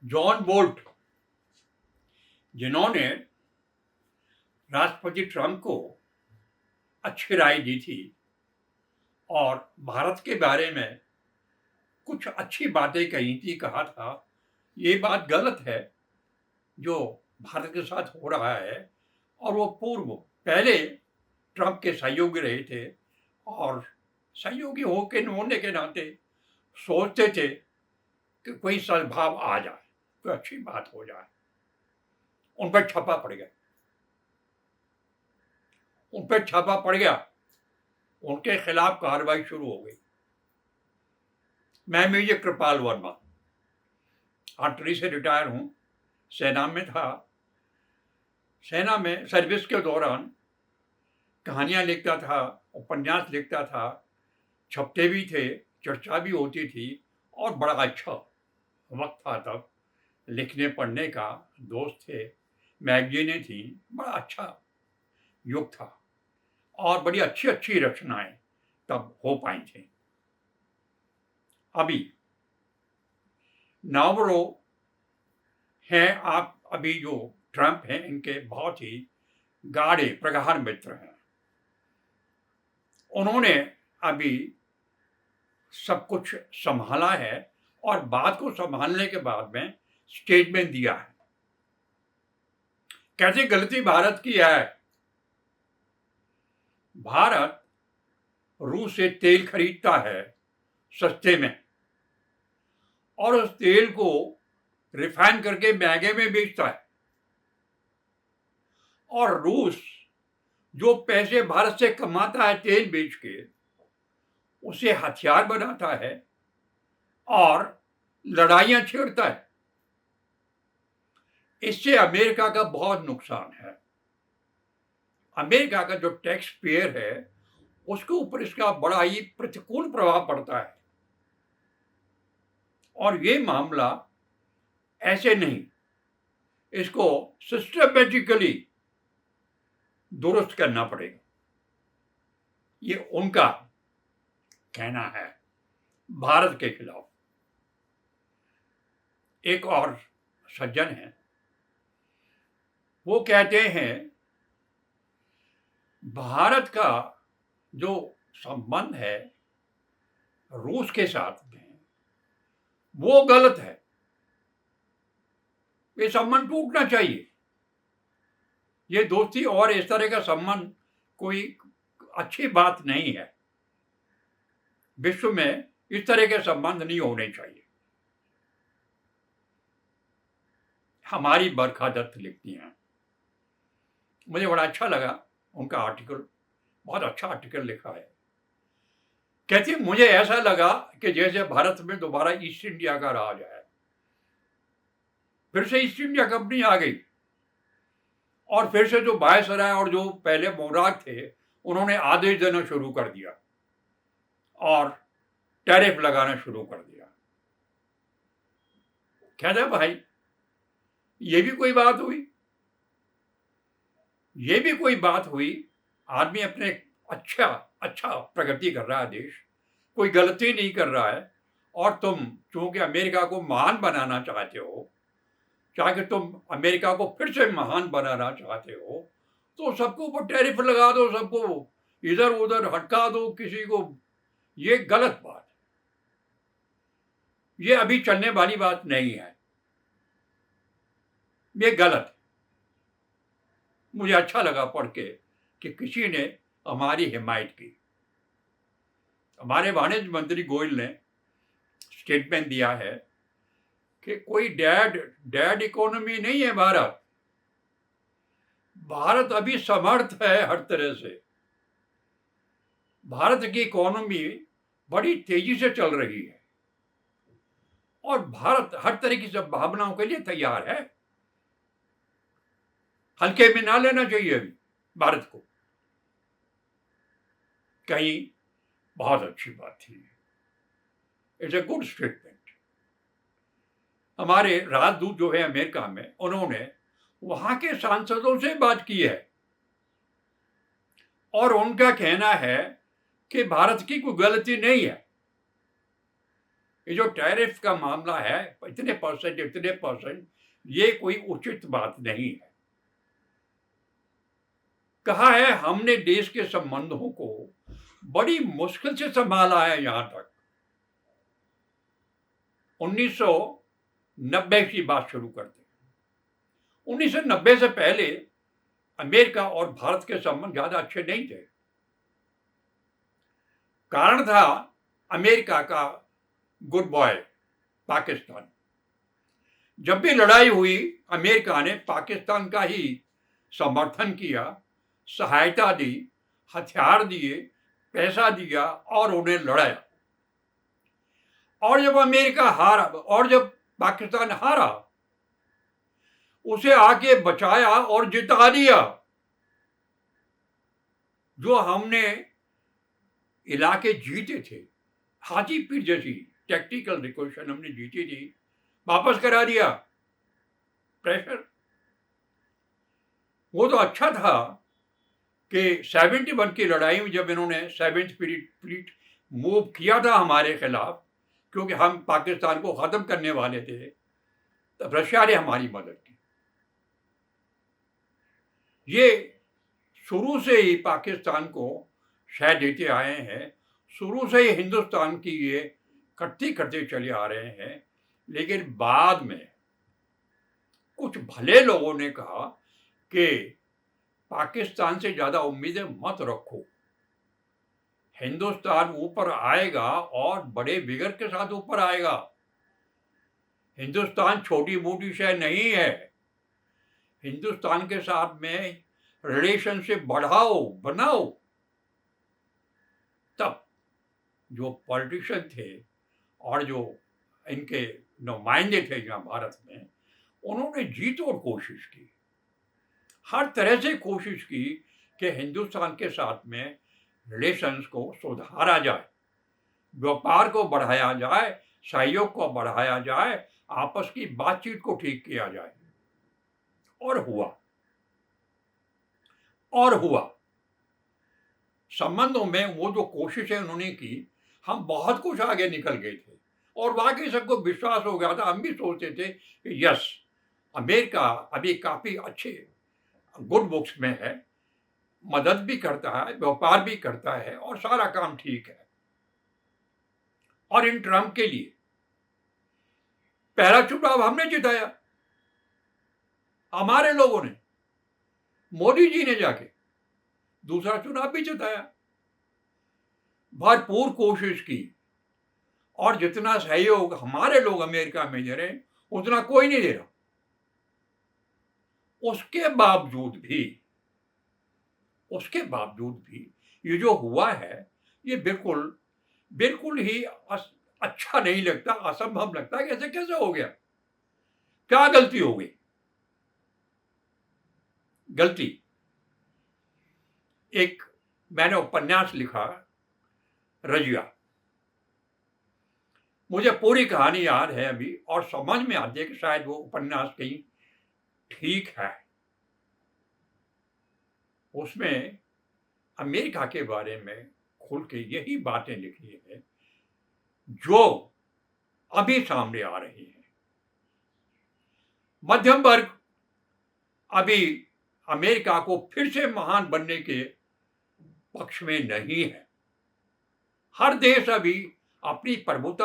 John bolt, जिन्होंने राष्ट्रपति Trump को अच्छी राय दी थी और भारत के बारे में कुछ अच्छी बातें कही थी, कहा था ये बात गलत है जो भारत के साथ हो रहा है। और वो पहले ट्रंप के सहयोगी रहे थे और सहयोगी होने के नाते सोचते थे कि कोई सद्भाव आ जाए, कोई अच्छी बात हो जाए। उन पर छापा पड़ गया, उनके खिलाफ कार्रवाई शुरू हो गई। मैं मेजर कृपाल वर्मा, आर्टिलरी से रिटायर हूं, सेना में था। सेना में सर्विस के दौरान कहानियां लिखता था, उपन्यास लिखता था, छपते भी थे, चर्चा भी होती थी और बड़ा अच्छा वक्त था तब लिखने पढ़ने का। दोस्त थे, मैगजीनें थी, बड़ा अच्छा युग था और बड़ी अच्छी अच्छी रचनाएं तब हो पाई थी। अभी नावरो हैं, आप अभी जो ट्रंप हैं इनके बहुत ही गाढ़े प्रगाढ़ मित्र हैं। उन्होंने अभी सब कुछ संभाला है और बात को संभालने के बाद में स्टेटमेंट दिया है। कैसी गलती भारत की है? भारत रूस से तेल खरीदता है सस्ते में और उस तेल को रिफाइन करके महंगे में बेचता है। और रूस जो पैसे भारत से कमाता है तेल बेच के, उसे हथियार बनाता है और लड़ाइयां छेड़ता है। इससे अमेरिका का बहुत नुकसान है। अमेरिका का जो टैक्स पेयर है उसके ऊपर इसका बड़ा ही प्रतिकूल प्रभाव पड़ता है। और ये मामला ऐसे नहीं, इसको सिस्टमेटिकली दुरुस्त करना पड़ेगा, ये उनका कहना है भारत के खिलाफ। एक और सज्जन है, वो कहते हैं भारत का जो संबंध है रूस के साथ में वो गलत है, ये संबंध टूटना चाहिए। ये दोस्ती और इस तरह का संबंध कोई अच्छी बात नहीं है। विश्व में इस तरह के संबंध नहीं होने चाहिए। हमारी बरखा दत्त लिखती हैं, मुझे बड़ा अच्छा लगा उनका आर्टिकल, बहुत अच्छा आर्टिकल लिखा है। कहती है मुझे ऐसा लगा कि जैसे भारत में दोबारा ईस्ट इंडिया का राज है, फिर से ईस्ट इंडिया कंपनी आ गई और फिर से जो वायसराय और जो पहले मोराग थे उन्होंने आदेश देना शुरू कर दिया और टैरिफ लगाना शुरू कर दिया। कहते भाई ये भी कोई बात हुई? ये भी कोई बात हुई? आदमी अपने अच्छा प्रगति कर रहा है, देश कोई गलती नहीं कर रहा है और तुम चूंकि अमेरिका को महान बनाना चाहते हो, चाहे तुम अमेरिका को फिर से महान बनाना चाहते हो, तो सबको ऊपर टैरिफ लगा दो, सबको इधर उधर हटका दो किसी को। ये गलत बात है, ये अभी चलने वाली बात नहीं है, ये गलत है। मुझे अच्छा लगा पढ़ के कि किसी ने हमारी हिमायत की। हमारे वाणिज्य मंत्री गोयल ने स्टेटमेंट दिया है कि कोई डेड इकोनॉमी नहीं है भारत। भारत अभी समर्थ है हर तरह से। भारत की इकोनॉमी बड़ी तेजी से चल रही है और भारत हर तरह की संभावनाओं के लिए तैयार है। हल्के में ना लेना चाहिए अभी भारत को। कहीं बहुत अच्छी बात थी, इट्स ए गुड स्टेटमेंट। हमारे राजदूत जो है अमेरिका में, उन्होंने वहां के सांसदों से बात की है और उनका कहना है कि भारत की कोई गलती नहीं है, ये जो टैरिफ का मामला है, इतने परसेंट, ये कोई उचित बात नहीं है। कहा है हमने देश के संबंधों को बड़ी मुश्किल से संभाला है यहां तक। 1990 की बात शुरू करते हैं। 1990 से पहले अमेरिका और भारत के संबंध ज्यादा अच्छे नहीं थे। कारण था अमेरिका का गुड बॉय पाकिस्तान। जब भी लड़ाई हुई, अमेरिका ने पाकिस्तान का ही समर्थन किया, सहायता दी, हथियार दिए, पैसा दिया और उन्हें लड़ाया। और जब अमेरिका हारा और जब पाकिस्तान हारा, उसे आके बचाया और जिता दिया। जो हमने इलाके जीते थे, हाजीपीर जैसी टैक्टिकल रिक्वेशन हमने जीती थी, वापस करा दिया। प्रेशर वो तो अच्छा था कि 71 की लड़ाई में जब इन्होंने 7th फ्लीट मूव किया था हमारे खिलाफ, क्योंकि हम पाकिस्तान को खत्म करने वाले थे, तब रशिया ने हमारी मदद की। ये शुरू से ही पाकिस्तान को शह देते आए हैं, शुरू से ही हिंदुस्तान की ये करते चले आ रहे हैं। लेकिन बाद में कुछ भले लोगों ने कहा कि पाकिस्तान से ज्यादा उम्मीदें मत रखो, हिंदुस्तान ऊपर आएगा और बड़े विगर के साथ ऊपर आएगा। हिंदुस्तान छोटी मोटी शय नहीं है। हिंदुस्तान के साथ में रिलेशनशिप बढ़ाओ, बनाओ। तब जो पॉलिटिशियन थे और जो इनके नुमाइंदे थे यहाँ भारत में, उन्होंने जी तोड़ कोशिश की, हर तरह से कोशिश की कि हिंदुस्तान के साथ में रिलेशंस को सुधारा जाए, व्यापार को बढ़ाया जाए, सहयोग को बढ़ाया जाए, आपस की बातचीत को ठीक किया जाए। और हुआ संबंधों में वो जो कोशिशें उन्होंने की, हम बहुत कुछ आगे निकल गए थे और वाकई सबको विश्वास हो गया था। हम भी सोचते थे कि यस, अमेरिका अभी काफी अच्छे गुड बुक्स में है, मदद भी करता है, व्यापार भी करता है और सारा काम ठीक है। और इन ट्रम्प के लिए पहला चुनाव हमने जिताया, हमारे लोगों ने, मोदी जी ने जाके दूसरा चुनाव भी जिताया। भरपूर कोशिश की और जितना सहयोग हमारे लोग अमेरिका में दे रहे, उतना कोई नहीं दे रहा। उसके बावजूद भी ये जो हुआ है, ये बिल्कुल ही अच्छा नहीं लगता, असंभव लगता है कि ऐसे कैसे हो गया, क्या गलती हो गई। एक मैंने उपन्यास लिखा, रजिया। मुझे पूरी कहानी याद है अभी और समझ में आती है कि शायद वो उपन्यास कहीं ठीक है। उसमें अमेरिका के बारे में खुल के यही बातें लिखी है जो अभी सामने आ रही है। मध्यम वर्ग अभी अमेरिका को फिर से महान बनने के पक्ष में नहीं है। हर देश अभी अपनी प्रभुता,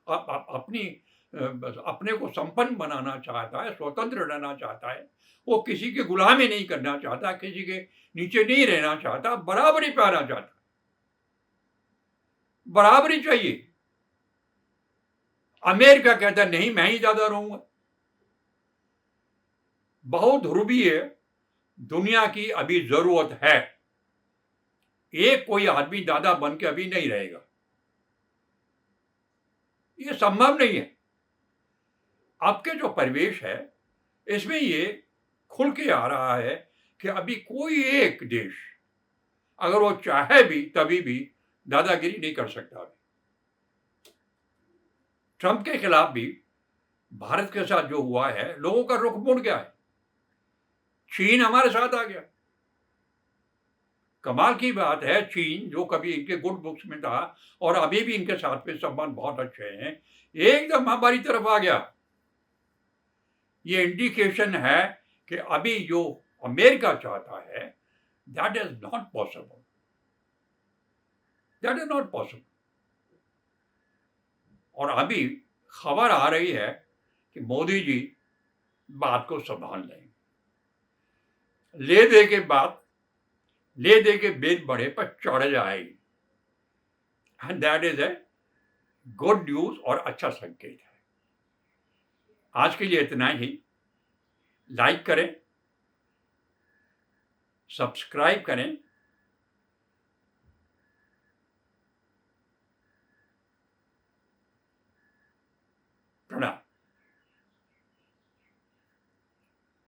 अपने को संपन्न बनाना चाहता है, स्वतंत्र रहना चाहता है। वो किसी की गुलामी नहीं करना चाहता, किसी के नीचे नहीं रहना चाहता, बराबरी पे आना चाहता। बराबरी चाहिए। अमेरिका कहता नहीं, मैं ही ज्यादा रहूंगा। बहुध्रुवीय दुनिया की अभी जरूरत है। एक कोई आदमी दादा बन के अभी नहीं रहेगा, ये संभव नहीं है। आपके जो परिवेश है, इसमें ये खुल के आ रहा है कि अभी कोई एक देश अगर वो चाहे भी तभी भी दादागिरी नहीं कर सकता। ट्रंप के खिलाफ भी भारत के साथ जो हुआ है, लोगों का रुख मुड़ गया है। चीन हमारे साथ आ गया। कमाल की बात है, चीन जो कभी इनके गुड बुक्स में था और अभी भी इनके साथ में संबंध बहुत अच्छे हैं, एकदम हमारी तरफ आ गया। ये इंडिकेशन है कि अभी जो अमेरिका चाहता है, that is not possible, that is not possible. और अभी खबर आ रही है कि मोदी जी बात को संभाल लेंगे। ले दे के बेल बड़े पर चढ़ जाएगी, and that is a good news और अच्छा संकेत है। आज के लिए इतना ही। लाइक करें, सब्सक्राइब करें